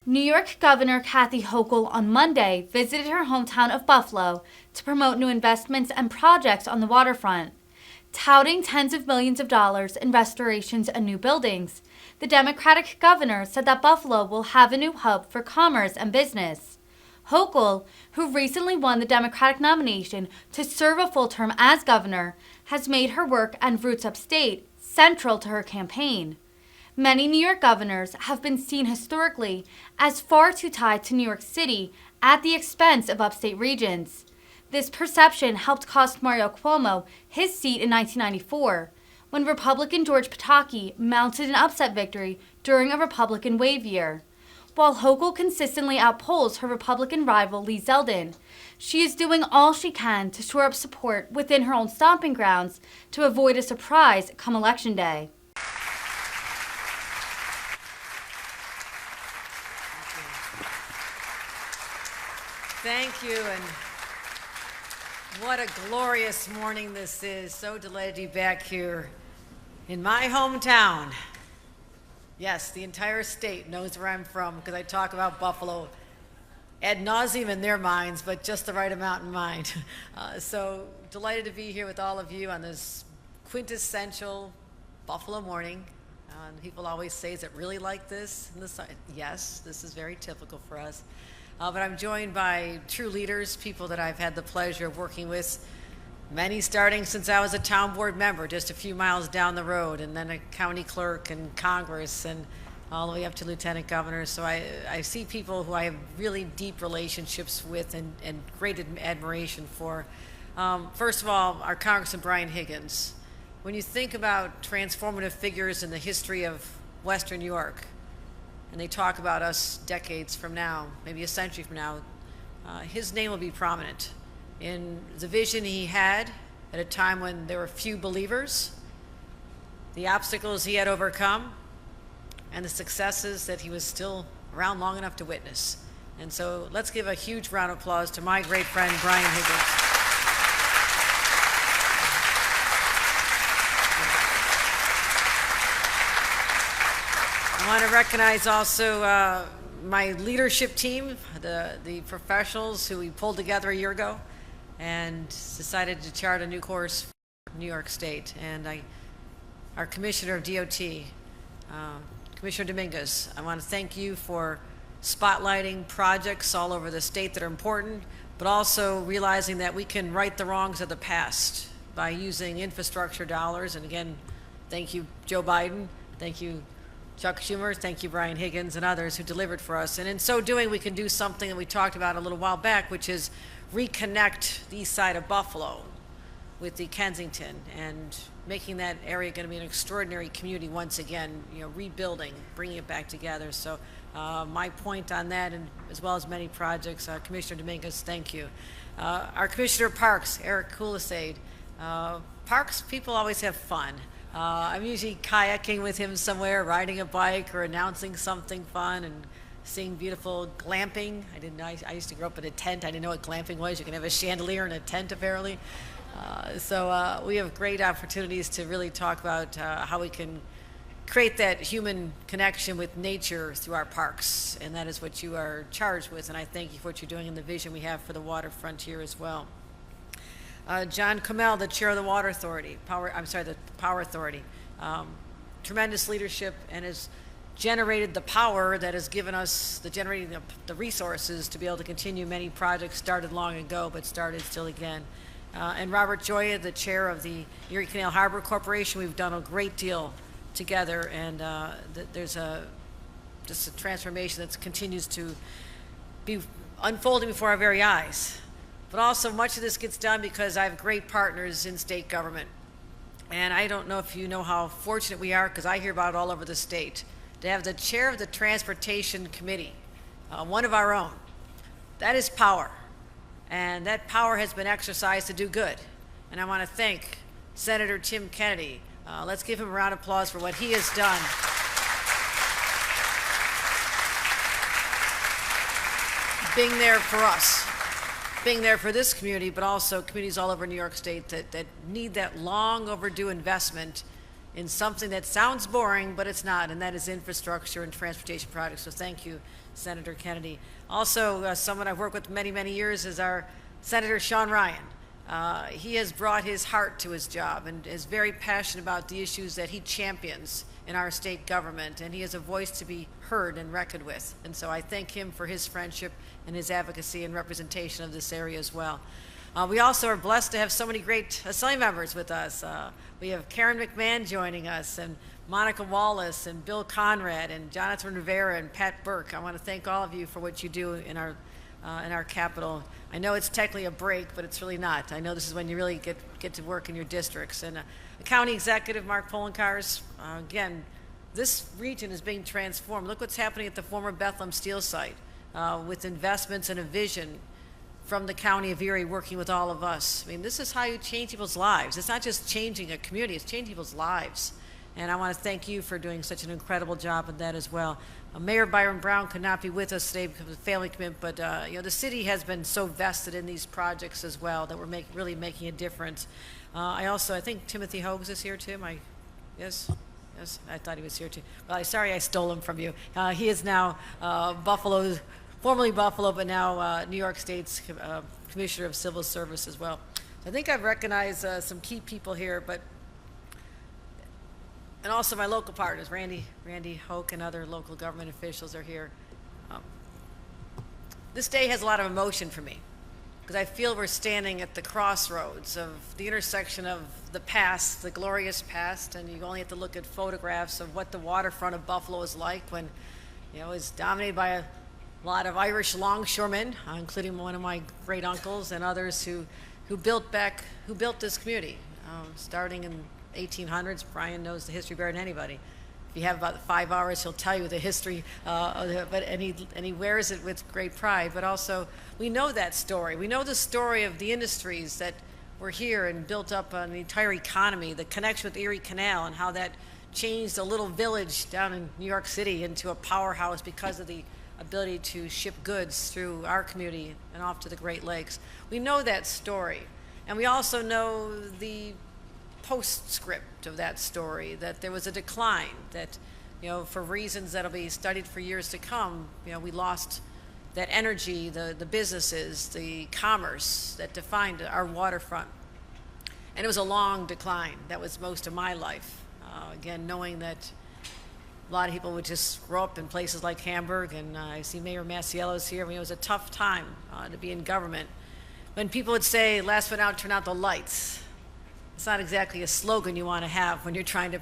New York Governor Kathy Hochul on Monday visited her hometown of Buffalo to promote new investments and projects on the waterfront. Touting tens of millions of dollars in restorations and new buildings, the Democratic governor said that Buffalo will have a new hub for commerce and business. Hochul, who recently won the Democratic nomination to serve a full term as governor, has made her work and roots upstate central to her campaign. Many New York governors have been seen historically as far too tied to New York City at the expense of upstate regions. This perception helped cost Mario Cuomo his seat in 1994, when Republican George Pataki mounted an upset victory during a Republican wave year. While Hochul consistently outpolls her Republican rival Lee Zeldin, she is doing all she can to shore up support within her own stomping grounds to avoid a surprise come Election Day. Thank you, and what a glorious morning this is. So delighted to be back here in my hometown. Yes, the entire state knows where I'm from because I talk about Buffalo ad nauseum in their minds, but just the right amount in mine. So delighted to be here with all of you on this quintessential Buffalo morning. People always say, is it really like this in the sun? Yes, this is very typical for us. But I'm joined by true leaders, people that I've had the pleasure of working with, many starting since I was a town board member just a few miles down the road, and then a county clerk and Congress, and all the way up to lieutenant governor. So I see people who I have really deep relationships with and great admiration for. First of all, our Congressman Brian Higgins. When you think about transformative figures in the history of Western New York, and they talk about us decades from now, maybe a century from now, his name will be prominent in the vision he had at a time when there were few believers, the obstacles he had overcome, and the successes that he was still around long enough to witness. And so let's give a huge round of applause to my great friend, Brian Higgins. I want to recognize also my leadership team, the professionals who we pulled together a year ago and decided to chart a new course for New York State. And our Commissioner of DOT, Commissioner Dominguez, I want to thank you for spotlighting projects all over the state that are important, but also realizing that we can right the wrongs of the past by using infrastructure dollars. And again, thank you, Joe Biden. Thank you, Chuck Schumer, thank you, Brian Higgins, and others who delivered for us. And in so doing, we can do something that we talked about a little while back, which is reconnect the east side of Buffalo with the Kensington and making that area going to be an extraordinary community once again, rebuilding, bringing it back together. So my point on that, and as well as many projects, Commissioner Dominguez, thank you. Our Commissioner of Parks, Eric Kulisade. Parks people always have fun. I'm usually kayaking with him somewhere, riding a bike, or announcing something fun, and seeing beautiful glamping. I used to grow up in a tent. I didn't know what glamping was. You can have a chandelier in a tent, apparently. So we have great opportunities to really talk about how we can create that human connection with nature through our parks, and that is what you are charged with. And I thank you for what you're doing and the vision we have for the waterfront here as well. John Kamel, the chair of the Power Authority. Tremendous leadership, and has generated the power that has given us the resources to be able to continue many projects started long ago, but started still again. And Robert Joya, the chair of the Erie Canal Harbor Corporation. We've done a great deal together, and there's just a transformation that continues to be unfolding before our very eyes. But also much of this gets done because I have great partners in state government. And I don't know if you know how fortunate we are, because I hear about it all over the state, to have the chair of the Transportation Committee, one of our own. That is power. And that power has been exercised to do good. And I want to thank Senator Tim Kennedy. Let's give him a round of applause for what he has done. Being there for us. Being there for this community, but also communities all over New York State that need that long overdue investment in something that sounds boring, but it's not, and that is infrastructure and transportation projects. So thank you, Senator Kennedy. Also, someone I've worked with many years is our Senator Sean Ryan. He has brought his heart to his job and is very passionate about the issues that he champions in our state government, and he has a voice to be heard and reckoned with. And so I thank him for his friendship and his advocacy and representation of this area as well. We also are blessed to have so many great Assembly members with us. We have Karen McMahon joining us, and Monica Wallace, and Bill Conrad, and Jonathan Rivera, and Pat Burke. I want to thank all of you for what you do in our capital. I know it's technically a break, but it's really not. I know this is when you really get to work in your districts. And the county executive, Mark Polenkars, again, this region is being transformed. Look what's happening at the former Bethlehem Steel site with investments and a vision from the county of Erie working with all of us. I mean, this is how you change people's lives. It's not just changing a community, it's changing people's lives. And I want to thank you for doing such an incredible job of that as well. Mayor Byron Brown could not be with us today because of the family commitment, but the city has been so vested in these projects as well that we're really making a difference. I think Timothy Hogues is here too. Yes, I thought he was here too. Well, sorry I stole him from you. He is now formerly Buffalo, but now New York State's Commissioner of Civil Service as well. I think I've recognized some key people here, and also my local partners, Randy Hoke and other local government officials are here. This day has a lot of emotion for me because I feel we're standing at the crossroads of the intersection of the past, the glorious past, and you only have to look at photographs of what the waterfront of Buffalo is like when, it was dominated by a lot of Irish longshoremen, including one of my great uncles and others who built this community, starting in 1800s. Brian knows the history better than anybody. If you have about 5 hours, he'll tell you the history, and he wears it with great pride. But also, we know that story. We know the story of the industries that were here and built up on the entire economy, the connection with the Erie Canal, and how that changed a little village down in New York City into a powerhouse because of the ability to ship goods through our community and off to the Great Lakes. We know that story. And we also know the postscript of that story, that there was a decline, that, for reasons that'll be studied for years to come, we lost that energy, the businesses, the commerce that defined our waterfront. And it was a long decline. That was most of my life. Again, knowing that a lot of people would just grow up in places like Hamburg, and I see Mayor Masiello's here. It was a tough time to be in government. When people would say, last one out, turn out the lights, it's not exactly a slogan you want to have when you're trying to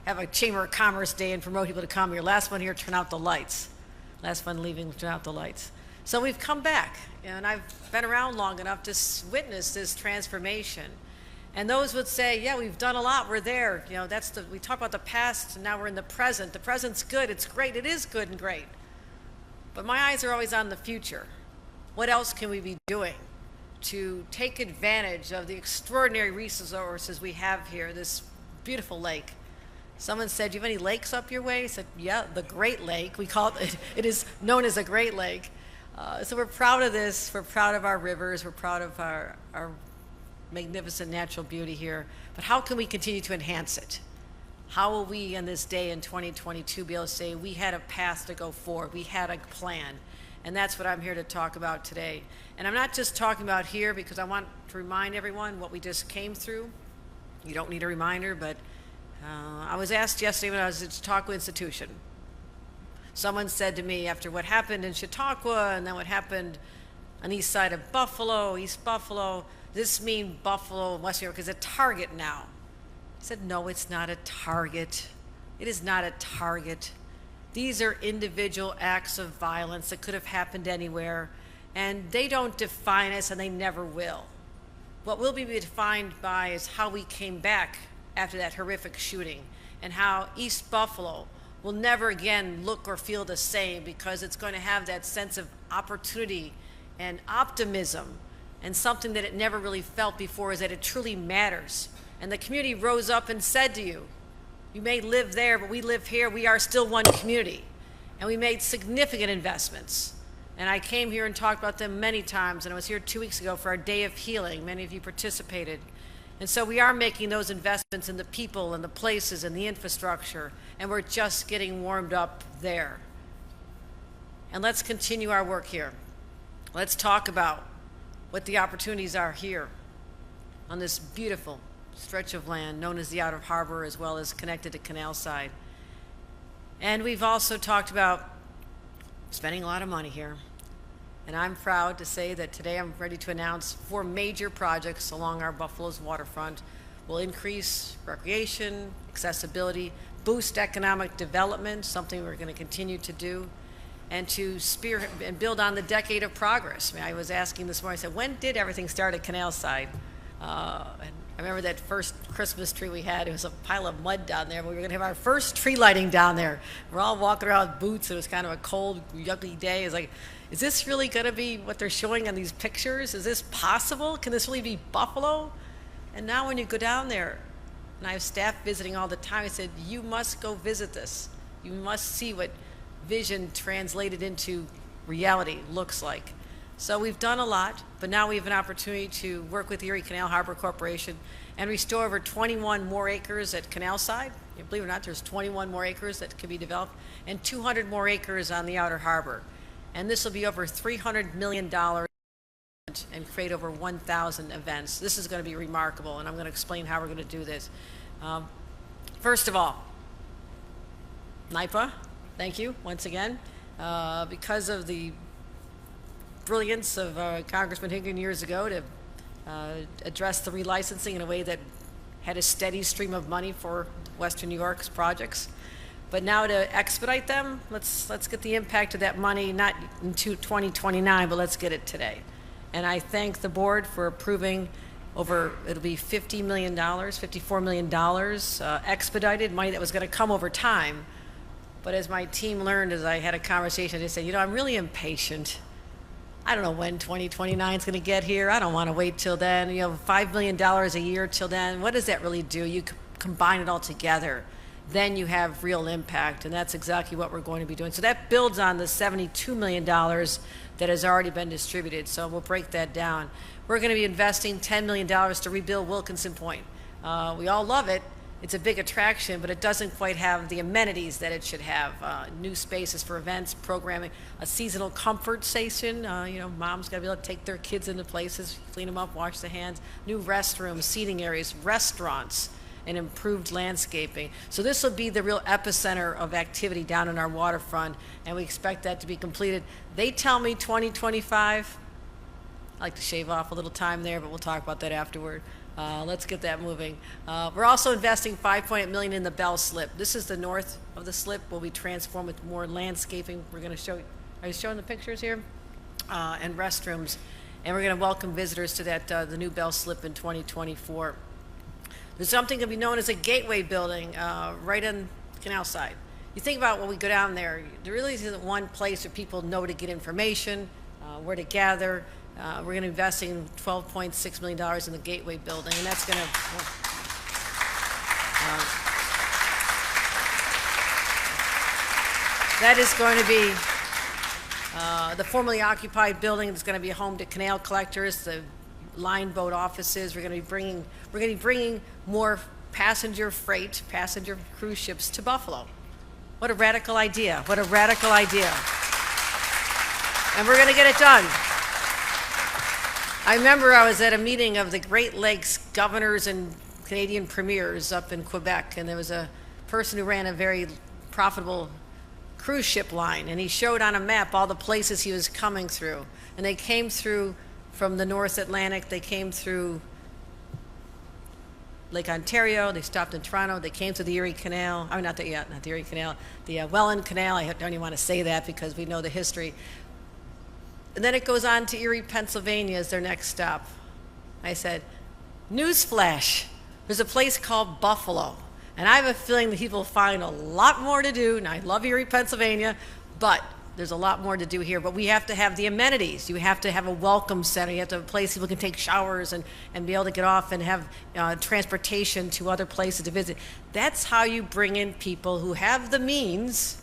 have a Chamber of Commerce day and promote people to come here. Last one here, turn out the lights. Last one leaving, turn out the lights. So we've come back, and I've been around long enough to witness this transformation. And those would say, yeah, we've done a lot, we're there. We talk about the past, and now we're in the present. The present's good, it's great, it is good and great. But my eyes are always on the future. What else can we be doing to take advantage of the extraordinary resources we have here, this beautiful lake? Someone said, do you have any lakes up your way? I said, yeah, the Great Lake. We call it is known as a Great Lake. So we're proud of this, we're proud of our rivers, we're proud of our magnificent natural beauty here, but how can we continue to enhance it? How will we on this day in 2022 be able to say we had a path to go forward, we had a plan? And that's what I'm here to talk about today. And I'm not just talking about here because I want to remind everyone what we just came through. You don't need a reminder, but I was asked yesterday when I was at Chautauqua Institution. Someone said to me after what happened in Chautauqua and then what happened on the east side of Buffalo, East Buffalo, this mean Buffalo, West New York is a target now. I said, no, it's not a target. It is not a target. These are individual acts of violence that could have happened anywhere, and they don't define us, and they never will. What will be defined by is how we came back after that horrific shooting, and how East Buffalo will never again look or feel the same, because it's going to have that sense of opportunity and optimism, and something that it never really felt before is that it truly matters. And the community rose up and said to you, you may live there, but we live here, we are still one community. And we made significant investments. And I came here and talked about them many times, and I was here 2 weeks ago for our Day of Healing. Many of you participated. And so we are making those investments in the people and the places and the infrastructure, and we're just getting warmed up there. And let's continue our work here. Let's talk about what the opportunities are here on this beautiful stretch of land known as the Outer Harbor, as well as connected to Canal Side. And we've also talked about spending a lot of money here. And I'm proud to say that today I'm ready to announce 4 major projects along our Buffalo's waterfront will increase recreation, accessibility, boost economic development, something we're going to continue to do, and to spear and build on the decade of progress. I was asking this morning, I said, when did everything start at Canal Side? And I remember that first Christmas tree we had, it was a pile of mud down there. We were going to have our first tree lighting down there. We're all walking around with boots. It was kind of a cold, yucky day. It's like, is this really going to be what they're showing on these pictures? Is this possible? Can this really be Buffalo? And now when you go down there, and I have staff visiting all the time, I said, you must go visit this. You must see what vision translated into reality looks like. So we've done a lot, but now we have an opportunity to work with Erie Canal Harbor Corporation and restore over 21 more acres at Canal Side. Believe it or not, there's 21 more acres that can be developed, and 200 more acres on the Outer Harbor. And this will be over $300 million and create over 1,000 events. This is going to be remarkable, and I'm going to explain how we're going to do this. First of all, NYPA, thank you once again. Because of the brilliance of Congressman Higgin years ago to address the relicensing in a way that had a steady stream of money for Western New York's projects. But now to expedite them, let's get the impact of that money, not into 2029, but let's get it today. And I thank the board for approving over, it'll be $50 million, $54 million expedited money that was going to come over time. But as my team learned, as I had a conversation, they said, you know, I'm really impatient. I don't know when 2029 is going to get here. I don't want to wait till then. You know, $5 million a year till then. What does that really do? You combine it all together, then you have real impact, and that's exactly what we're going to be doing. So that builds on the $72 million that has already been distributed. So we'll break that down. We're going to be investing $10 million to rebuild Wilkinson Point. We all love it. It's a big attraction, but it doesn't quite have the amenities that it should have. New spaces for events, programming, a seasonal comfort station. You know, moms got to be able to take their kids into places, clean them up, wash their hands. New restrooms, seating areas, restaurants, and improved landscaping. So this will be the real epicenter of activity down in our waterfront, and we expect that to be completed. They tell me 2025. I like to shave off a little time there, but we'll talk about that afterward. Let's get that moving. We're also investing $5.8 million in the Bell Slip. This is the north of the slip. Will be transformed with more landscaping. We're going to show. Are you showing the pictures here? And restrooms, and we're going to welcome visitors to that the new Bell Slip in 2024. There's something going to be known as a gateway building right on Canal Side. You think about when we go down there. There really isn't one place where people know to get information, where to gather. We're going to be investing $12.6 million in the Gateway building, and that's going to that is going to be the formerly occupied building. It's going to be a home to canal collectors, the line boat offices. We're going to be bringing more passenger freight, passenger cruise ships to Buffalo. What a radical idea! What a radical idea! And we're going to get it done. I remember I was at a meeting of the Great Lakes governors and Canadian premiers up in Quebec, and there was a person who ran a very profitable cruise ship line, and he showed on a map all the places he was coming through. And they came through from the North Atlantic, they came through Lake Ontario, they stopped in Toronto, they came to the Erie Canal, not the Erie Canal, the Welland Canal. I don't even want to say that because we know the history. And then it goes on to Erie, Pennsylvania as their next stop. I said, newsflash, there's a place called Buffalo. And I have a feeling that people find a lot more to do. And I love Erie, Pennsylvania, but there's a lot more to do here. But we have to have the amenities. You have to have a welcome center. You have to have a place people can take showers and be able to get off and have transportation to other places to visit. That's how you bring in people who have the means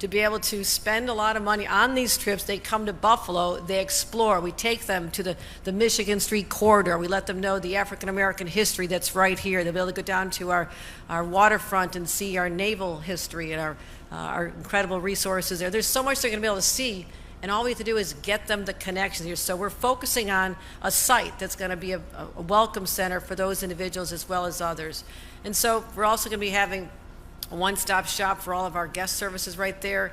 to be able to spend a lot of money on these trips. They come to Buffalo, they explore. We take them to the Michigan Street Corridor. We let them know the African-American history that's right here. They'll be able to go down to our waterfront and see our naval history and our incredible resources there. There's so much they're going to be able to see, and all we have to do is get them the connections here. So we're focusing on a site that's going to be a welcome center for those individuals as well as others. And so we're also going to be having a one-stop shop for all of our guest services right there.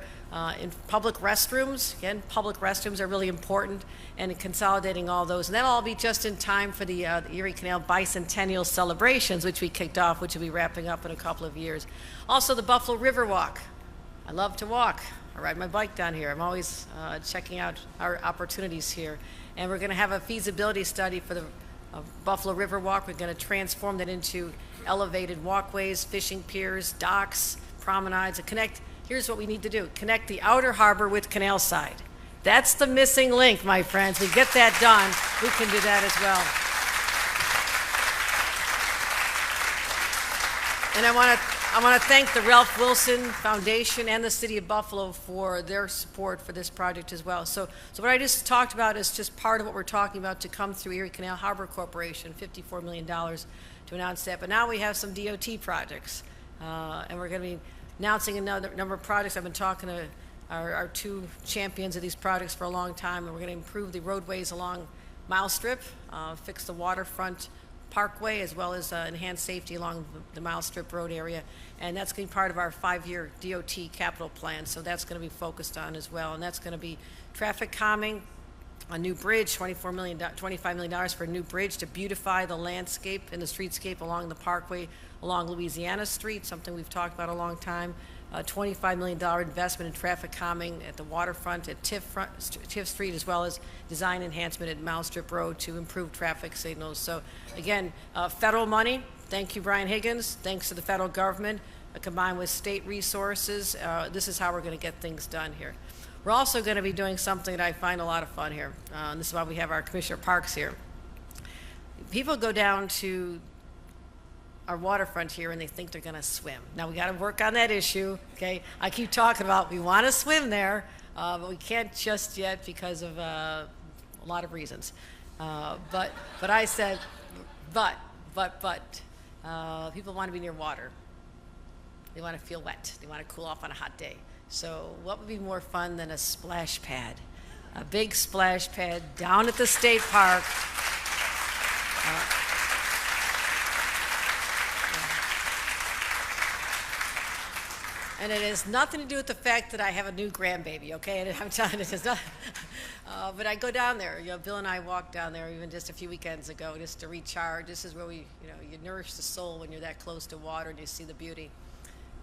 In public restrooms, again, public restrooms are really important, and consolidating all those. And that'll all be just in time for the Erie Canal Bicentennial celebrations, which we kicked off, which will be wrapping up in a couple of years. Also, the Buffalo River Walk. I love to walk. I ride my bike down here. I'm always checking out our opportunities here. And we're going to have a feasibility study for the Buffalo River Walk. We're going to transform that into elevated walkways, fishing piers, docks, promenades, and connect. Here's what we need to do. Connect the outer harbor with canal side. That's the missing link, my friends. We get that done, we can do that as well. And I want to thank the Ralph Wilson Foundation and the City of Buffalo for their support for this project as well. So what I just talked about is just part of what we're talking about to come through Erie Canal Harbor Corporation, $54 million to announce that. But now we have some DOT projects, and we're going to be announcing another number of projects. I've been talking to our two champions of these projects for a long time, and we're going to improve the roadways along Mile Strip, fix the Waterfront Parkway, as well as enhance safety along the Mile Strip Road area. And that's going to be part of our 5-year DOT capital plan, so that's going to be focused on as well. And that's going to be traffic calming, a new bridge, $25 million for a new bridge to beautify the landscape and the streetscape along the parkway, along Louisiana Street, something we've talked about a long time. A $25 million investment in traffic calming at the waterfront at Tiff Street, as well as design enhancement at Mile Strip Road to improve traffic signals. So again, federal money, thank you, Brian Higgins, thanks to the federal government, combined with state resources, this is how we're going to get things done here. We're also going to be doing something that I find a lot of fun here, and this is why we have our Commissioner Parks here. People go down to our waterfront here and they think they're going to swim. Now we got to work on that issue, okay? I keep talking about we want to swim there, but we can't just yet because of a lot of reasons. But I said, but people want to be near water. They want to feel wet. They want to cool off on a hot day. So what would be more fun than a splash pad? A big splash pad down at the state park. And it has nothing to do with the fact that I have a new grandbaby, okay? And I'm telling you, it's not. But I go down there. You know, Bill and I walked down there even just a few weekends ago just to recharge. This is where you nourish the soul when you're that close to water and you see the beauty.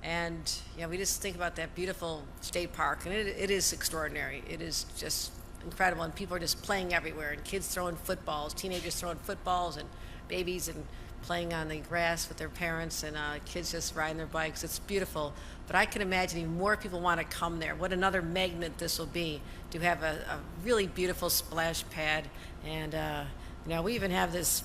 And we just think about that beautiful state park, and it is extraordinary. It is just incredible, and people are just playing everywhere, and kids throwing footballs, teenagers throwing footballs, and babies and playing on the grass with their parents, and kids just riding their bikes. It's beautiful. But I can imagine even more people want to come there. What another magnet this will be to have a really beautiful splash pad. And we even have this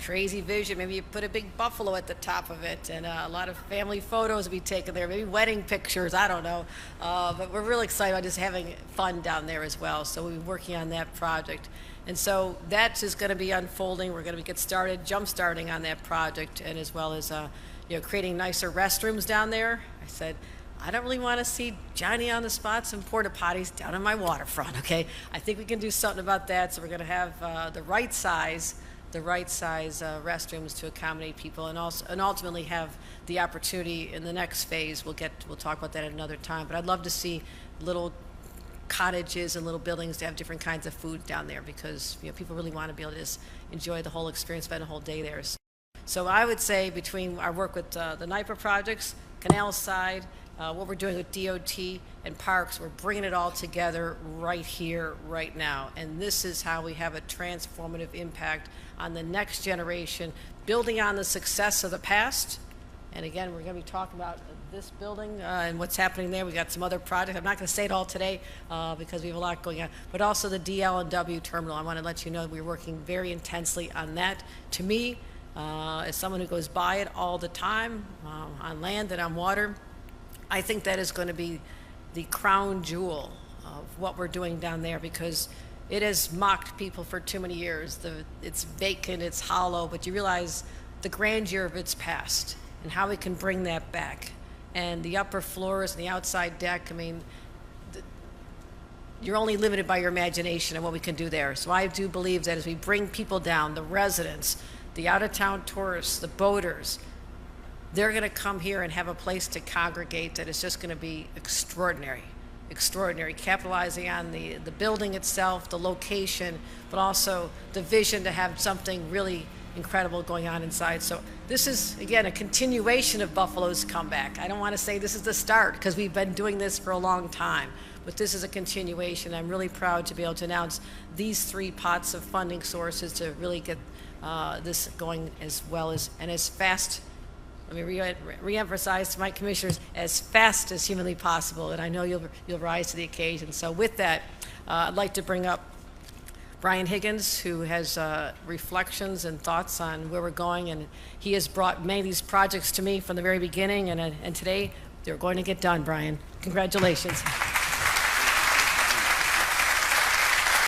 crazy vision. Maybe you put a big buffalo at the top of it, and a lot of family photos will be taken there, maybe wedding pictures, I don't know. But we're really excited about just having fun down there as well. So we'll be working on that project. And so that's just going to be unfolding. We're going to get started, jump-starting on that project, and as well as creating nicer restrooms down there. I said, I don't really want to see Johnny on the spots and porta potties down on my waterfront, okay? I think we can do something about that. So we're going to have the right size restrooms to accommodate people, and ultimately have the opportunity in the next phase. We'll talk about that at another time. But I'd love to see little cottages and little buildings to have different kinds of food down there, because people really want to be able to just enjoy the whole experience, spend a whole day there. So I would say between our work with the NYPA projects, canal side, what we're doing with DOT and parks, we're bringing it all together right here, right now. And this is how we have a transformative impact on the next generation, building on the success of the past. And again, we're going to be talking about this building and what's happening there. We got some other projects. I'm not going to say it all today because we have a lot going on. But also the DL&W terminal. I want to let you know we're working very intensely on that. To me, as someone who goes by it all the time, on land and on water, I think that is going to be the crown jewel of what we're doing down there, because it has mocked people for too many years. It's vacant, it's hollow, but you realize the grandeur of its past and how we can bring that back. And the upper floors and the outside deck, I mean, you're only limited by your imagination and what we can do there. So I do believe that as we bring people down, the residents, the out-of-town tourists, the boaters, they're going to come here and have a place to congregate that is just going to be extraordinary, capitalizing on the building itself, the location, but also the vision to have something really incredible going on inside. So this is, again, a continuation of Buffalo's comeback. I don't want to say this is the start, because we've been doing this for a long time, but this is a continuation. I'm really proud to be able to announce these 3 pots of funding sources to really get this going as well as, and as fast, let me re-emphasize to my commissioners, as fast as humanly possible, and I know you'll rise to the occasion. So with that, I'd like to bring up Brian Higgins, who has reflections and thoughts on where we're going, and he has brought many of these projects to me from the very beginning, and today they're going to get done, Brian. Congratulations.